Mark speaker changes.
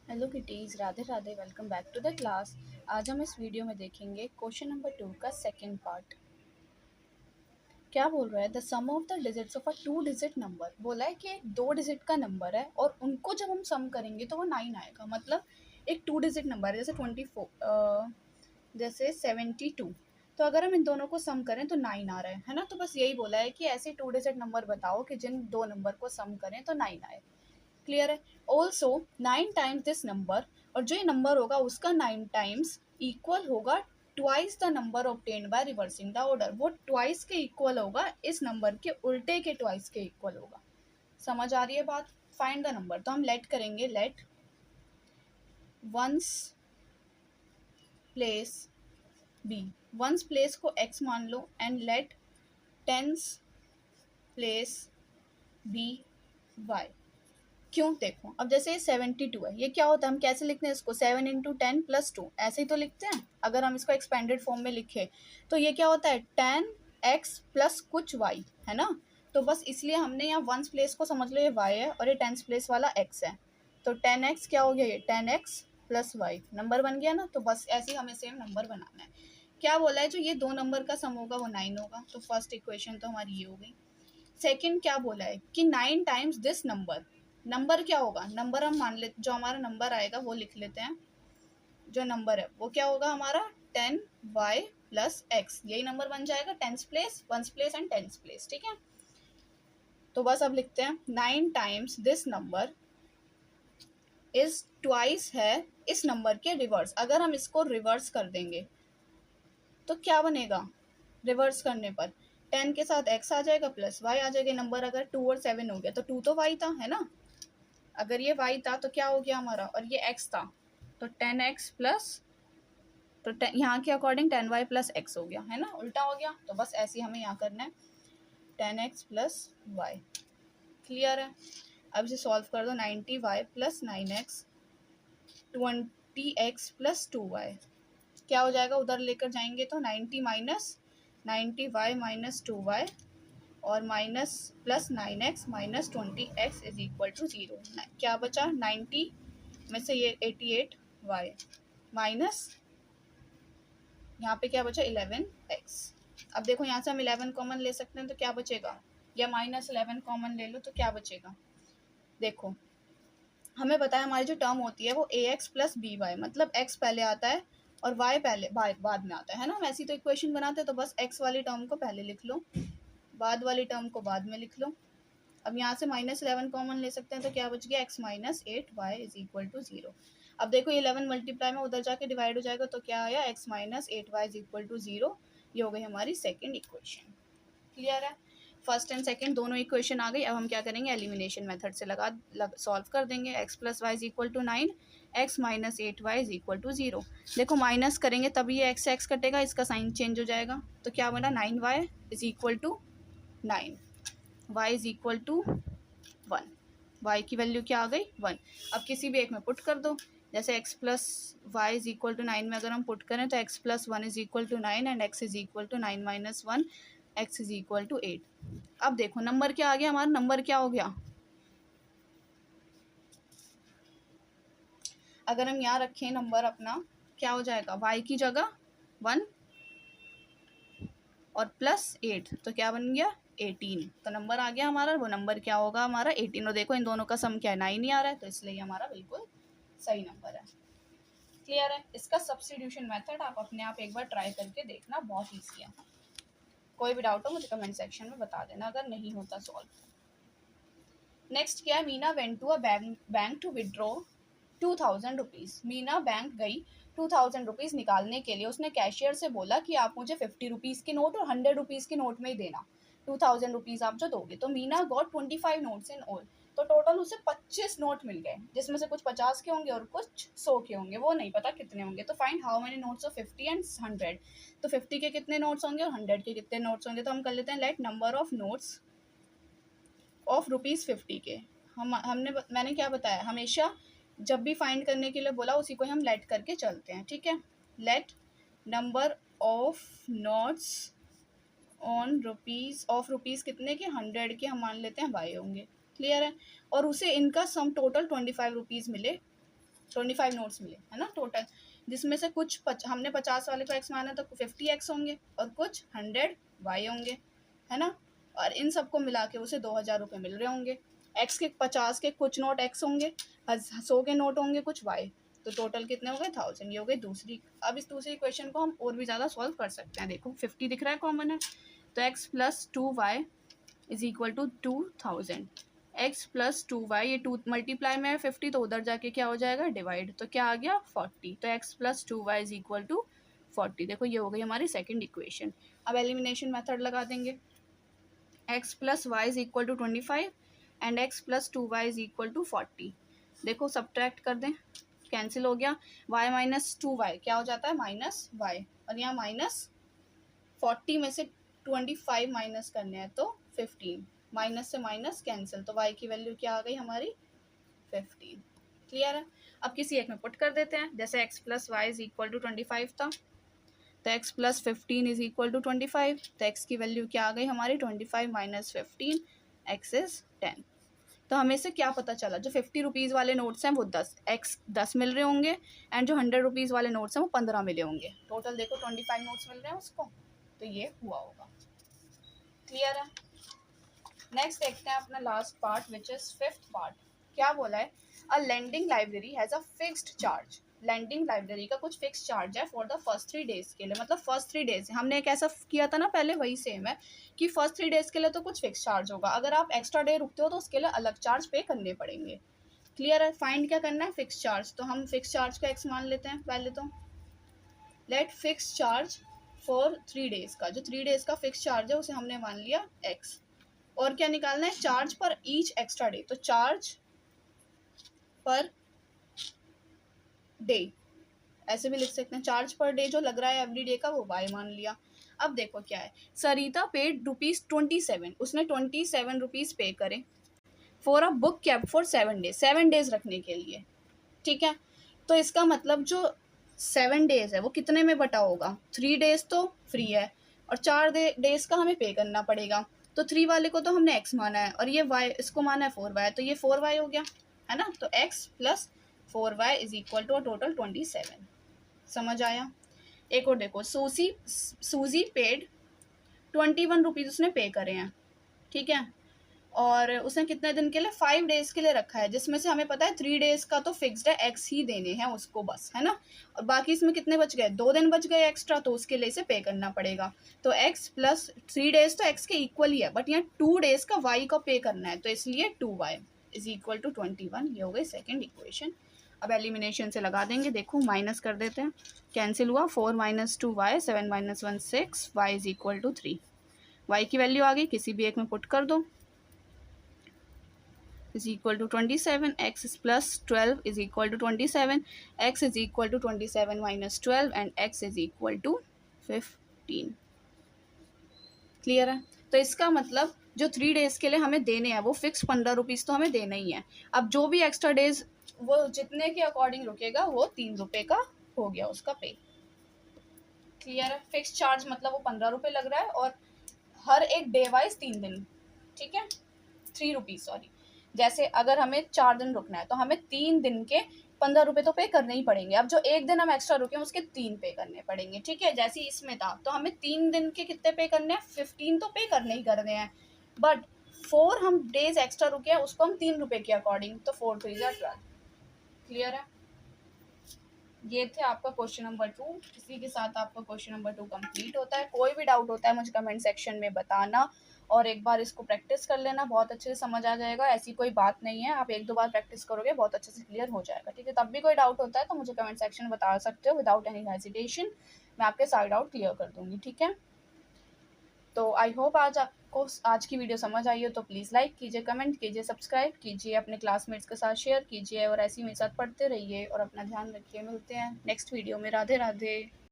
Speaker 1: Hello kitties, Radhe Radhe. Welcome back to the class. आज हम इस वीडियो में देखेंगे क्वेश्चन नंबर 2 का सेकंड पार्ट। क्या बोल रहा है? The sum of the digits of a 2 digit number. बोला है कि एक 2 डिजिट का नंबर है और उनको जब हम सम करेंगे तो वो 9 आएगा। मतलब एक 2 डिजिट नंबर है, जैसे 24 जैसे 72। तो अगर हम इन दोनों को सम करें तो 9 आ रहा है ना। तो बस यही बोला है कि ऐसे 2 डिजिट नंबर बताओ कि जिन दो नंबर को सम करें तो 9 आए। क्लियर है? ऑल्सो 9 टाइम्स दिस नंबर, और जो ये नंबर होगा उसका 9 टाइम्स इक्वल होगा twice the number obtained by reversing the order. वो ट्वाइस के इक्वल होगा, इस नंबर के उल्टे के ट्वाइस के इक्वल होगा। समझ आ रही है बात? Find the number. तो हम लेट करेंगे, let ones place B. Ones place को x मान लो and let tens place B y। क्यों? देखो, अब जैसे 72 है, ये क्या होता है, हम कैसे लिखते हैं इसको? 7 × 10 + 2, ऐसे ही तो लिखते हैं। अगर हम इसको एक्सपेंडेड फॉर्म में लिखे तो ये क्या होता है? 10x प्लस कुछ y, है ना। तो बस इसलिए हमने यहाँ वंस प्लेस को समझ लो ये y है और ये टेंस प्लेस वाला x है। तो 10x क्या हो गया? ये 10x प्लस y नंबर बन गया ना। तो बस ऐसे ही हमें सेम नंबर बनाना है। क्या बोला है? जो ये दो नंबर का सम होगा वो 9 होगा। तो फर्स्ट इक्वेशन तो हमारी ये हो गई। सेकंड क्या बोला है कि 9 टाइम्स दिस नंबर। नंबर क्या होगा? नंबर हम मान ले, जो हमारा नंबर आएगा वो लिख लेते हैं। जो नंबर है वो क्या होगा हमारा? 10y plus x। यही नंबर बन जाएगा, tens place, ones place and tens place. ठीक है, तो बस अब लिखते हैं 9 times this number is twice है इस नंबर के रिवर्स। अगर हम इसको रिवर्स कर देंगे तो क्या बनेगा? रिवर्स करने पर 10 के साथ x आ जाएगा प्लस y आ जाएगा। नंबर अगर 2 और 7 हो गया तो 2 तो y था, है ना। अगर ये y था तो क्या हो गया हमारा? और ये x था तो 10x प्लस, तो यहाँ के अकॉर्डिंग 10y प्लस x हो गया, है ना, उल्टा हो गया। तो बस ऐसे ही हमें यहाँ करना है, 10x प्लस y। क्लियर है? अब इसे सॉल्व कर दो। 90y plus 9x 20x plus 2y क्या हो जाएगा? उधर लेकर जाएंगे तो 90 माइनस 90y माइनस 2y और minus plus 9x minus 20x is equal to 0। क्या बचा? 90 में से ये 88y माइनस यहाँ पे क्या बचा? 11x। अब देखो यहाँ से हम 11 कॉमन ले सकते हैं तो क्या बचेगा? या माइनस 11 कॉमन ले लो तो क्या बचेगा? देखो, हमें पता है हमारी जो टर्म होती है वो ax प्लस बी वाई, मतलब x पहले आता है और y पहले बाद में आता है ना। हम ऐसी तो इक्वेशन बनाते हैं, तो बस x वाली टर्म को पहले लिख लो, बाद वाली टर्म को बाद में लिख लो। अब यहाँ से माइनस 11 कॉमन ले सकते हैं तो क्या बच गया? x minus 8y is equal to 0। अब देखो 11 मल्टीप्लाई में उधर जाके डिवाइड हो जाएगा तो क्या आया? x minus 8y is equal to 0। ये हो गई हमारी सेकेंड इक्वेशन। क्लियर है? फर्स्ट एंड सेकेंड दोनों इक्वेशन आ गई। अब हम क्या करेंगे? एलिमिनेशन मेथड से सॉल्व कर देंगे। x plus Y is equal to 9, x minus 8y is equal to 0। देखो माइनस करेंगे तभी ये x कटेगा, इसका साइन चेंज हो जाएगा। तो क्या बना? 9y is equal to 9, y is equal to 1। y की वैल्यू क्या आ गई? 1। अब किसी भी एक में पुट कर दो, जैसे x plus Y is equal to 9 में अगर हम पुट करें तो x plus 1 is equal to 9 and x is equal to 9 minus 1, x is equal to 8। अब देखो नंबर क्या आ गया हमारा? नंबर क्या हो गया? अगर हम यहाँ रखें नंबर अपना, क्या हो जाएगा? y की जगह 1 और प्लस 8 तो क्या बन गया? 18। तो नंबर आ गया हमारा, वो नंबर क्या होगा हमारा? 18। और देखो इन दोनों का सम क्या है? 9 ही आ रहा है, तो इसलिए हमारा बिल्कुल सही नंबर है। क्लियर है? इसका सब्स्टिट्यूशन मेथड आप अपने आप एक बार ट्राई करके देखना, बहुत ईजी है। कोई भी डाउट हो मुझे कमेंट सेक्शन में बता देना अगर नहीं होता सॉल्व। नेक्स्ट क्या है? Meena went to a bank to withdraw 2000 rupees. Meena bank गई 2000 रुपीज़ निकालने के लिए। उसने कैशियर से बोला कि आप मुझे 50 रुपीज़ के नोट और 100 रुपीज़ के नोट में ही देना, 2000 रुपीज़ आप जो दोगे। तो Meena got 25 notes in all. तो टोटल उसे 25 नोट मिल गए, जिसमें से कुछ 50 के होंगे और कुछ 100 के होंगे, वो नहीं पता कितने होंगे। तो find how many notes of 50 and 100। तो 50 के कितने नोट्स होंगे और 100 के कितने नोट्स होंगे? तो हम कर लेते हैं let number of notes of ₹50 के। मैंने क्या बताया? हमेशा जब भी फाइंड करने के लिए बोला उसी को हम लेट करके चलते हैं। ठीक है, let number of notes on rupees, of rupees कितने के? 100 के, हम मान लेते हैं y होंगे। क्लियर है? और उसे इनका सम टोटल 25 रुपीज़ मिले 25 नोट्स मिले है ना टोटल, जिसमें से कुछ हमने 50 वाले को एक्स माना तो 50 एक्स होंगे और कुछ 100 वाई होंगे, है ना। और इन सबको मिला के उसे 2000 रुपये मिल रहे होंगे। एक्स के 50 के कुछ नोट एक्स होंगे, 100 के नोट होंगे कुछ वाई, तो टोटल कितने हो गए 1000। ये हो गई दूसरी। अब इस दूसरी क्वेश्चन को हम और भी ज़्यादा सॉल्व कर सकते हैं। देखो 50 दिख रहा है कॉमन है, तो X plus 2y is equal to 2000। X plus 2y, ये 2 मल्टीप्लाई में है 50 तो उधर जाके क्या हो जाएगा डिवाइड, तो क्या आ गया 40। तो X plus 2y is equal to 40। देखो ये हो गई हमारी सेकंड इक्वेशन। अब एलिमिनेशन मेथड लगा देंगे। X plus Y is equal to 25 and X plus 2y is equal to 40। देखो सब्ट्रैक्ट कर दें, कैंसिल हो गया। y माइनस 2y क्या हो जाता है माइनस y, और यहाँ माइनस 40 में से 25 माइनस करने हैं तो 15, माइनस से माइनस कैंसिल, तो y की वैल्यू क्या आ गई हमारी 15। क्लियर है। अब किसी एक में पुट कर देते हैं, जैसे x plus Y is equal to 25 था, तो x plus 15 is equal to 25, तो x की वैल्यू क्या आ गई हमारी 25 माइनस 15, x इज 10। तो हमें से क्या पता चला, जो 50 रुपीज़ वाले नोट्स हैं वो 10 मिल रहे होंगे, एंड जो 100 रुपीज़ वाले नोट्स हैं वो 15 मिले होंगे। टोटल देखो 25 नोट्स मिल रहे हैं उसको, तो ये हुआ होगा। क्लियर है। नेक्स्ट देखते हैं अपना last part which is fifth part. क्या बोला है, a lending library has a fixed charge. Lending library का कुछ फिक्स चार्ज है फॉर द फर्स्ट 3 डेज के लिए, मतलब फर्स्ट 3 डेज हमने एक ऐसा किया था ना पहले, वही सेम है कि फर्स्ट 3 डेज के लिए तो कुछ फिक्स चार्ज होगा, अगर आप एक्स्ट्रा डे रुकते हो तो उसके लिए अलग चार्ज पे करने पड़ेंगे। क्लियर है। फाइंड क्या करना है, फिक्स चार्ज। तो हम फिक्स चार्ज का एक्स मान लेते हैं पहले, तो late fix charge for 3 days का, जो 3 डेज का फिक्स चार्ज है उसे हमने मान लिया एक्स। और क्या निकालना है, चार्ज पर ईच एक्स्ट्रा डे, तो चार्ज पर डे ऐसे भी लिख सकते हैं, चार्ज पर डे जो लग रहा है एवरी डे का वो वाई मान लिया। अब देखो क्या है, सरिता पेड ₹27, उसने 27 रुपीज़ पे करे for a book cab for 7 days, 7 days रखने के लिए। ठीक है, तो इसका मतलब जो 7 डेज है वो कितने में बटा होगा, 3 डेज तो फ्री है और 4 डेज का हमें पे करना पड़ेगा। तो 3 वाले को तो हमने x माना है और ये y इसको माना है 4y, तो ये 4y हो गया है ना। तो x plus 4y is equal to total 27। समझ आया। एक और देखो, सूजी पेड 21 रुपीज़ उसने पे करे हैं, ठीक है, और उसने कितने दिन के लिए 5 डेज के लिए रखा है, जिसमें से हमें पता है 3 डेज का तो फिक्स्ड है, एक्स ही देने हैं उसको बस, है ना। और बाकी इसमें कितने बच गए, 2 दिन बच गए एक्स्ट्रा, तो उसके लिए इसे पे करना पड़ेगा। तो एक्स प्लस 3 डेज तो एक्स के इक्वल ही है, बट यहाँ 2 डेज का वाई का पे करना है, तो इसलिए 2y इज इक्वल टू 21। ये हो गई सेकेंड इक्वेशन। अब एलिमिनेशन से लगा देंगे, देखो माइनस कर देते हैं, कैंसिल हुआ, 4 minus 2y, 7 minus 1 6, y is equal to 3। y की वैल्यू आ गई, किसी भी एक में पुट कर दो, is equal to 27, x is plus 12 is equal to 27, x is equal to 27 minus 12 and x is equal to 15। Clear है। तो इसका मतलब जो 3 डेज के लिए हमें देने हैं वो फिक्स 15 रुपीज़ तो हमें देना ही है। अब जो भी एक्स्ट्रा डेज वो जितने के अकॉर्डिंग रुकेगा वो 3 रुपये का हो गया उसका पे। क्लियर है। फिक्स चार्ज मतलब वो 15 रुपये लग रहा है और हर एक डे वाइज 3 दिन, ठीक है, 3 रुपीज़ सॉरी। जैसे अगर हमें 4 दिन रुकना है तो हमें 3 दिन के 15 रुपये तो पे करने ही पड़ेंगे। अब जो एक दिन हम एक्स्ट्रा रुके हैं उसके 3 पे करने पड़ेंगे, ठीक है। जैसे इसमें था तो हमें 3 दिन के कितने पे करने हैं, 15 तो पे करने ही करने हैं, बट 4 हम डेज एक्स्ट्रा रुके हैं उसको हम 3 रुपये के अकॉर्डिंग, तो 4 3 12। क्लियर है। ये थे आपका क्वेश्चन नंबर 2। इसी के साथ आपका क्वेश्चन नंबर 2 कंप्लीट होता है। कोई भी डाउट होता है मुझे कमेंट सेक्शन में बताना और एक बार इसको प्रैक्टिस कर लेना, बहुत अच्छे से समझ आ जाएगा। ऐसी कोई बात नहीं है, आप 1-2 बार प्रैक्टिस करोगे बहुत अच्छे से क्लियर हो जाएगा, ठीक है। तब भी कोई डाउट होता है तो मुझे कमेंट सेक्शन में बता सकते हो विदाउट एनी हेजिटेशन, मैं आपके सारे डाउट क्लियर कर दूँगी, ठीक है। तो आई होप आपको आज की वीडियो समझ आई हो, तो प्लीज़ लाइक कीजिए, कमेंट कीजिए, सब्सक्राइब कीजिए, अपने क्लासमेट्स के साथ शेयर कीजिए और ऐसे ही मेरे साथ पढ़ते रहिए और अपना ध्यान रखिए। मिलते हैं नेक्स्ट वीडियो में। राधे राधे।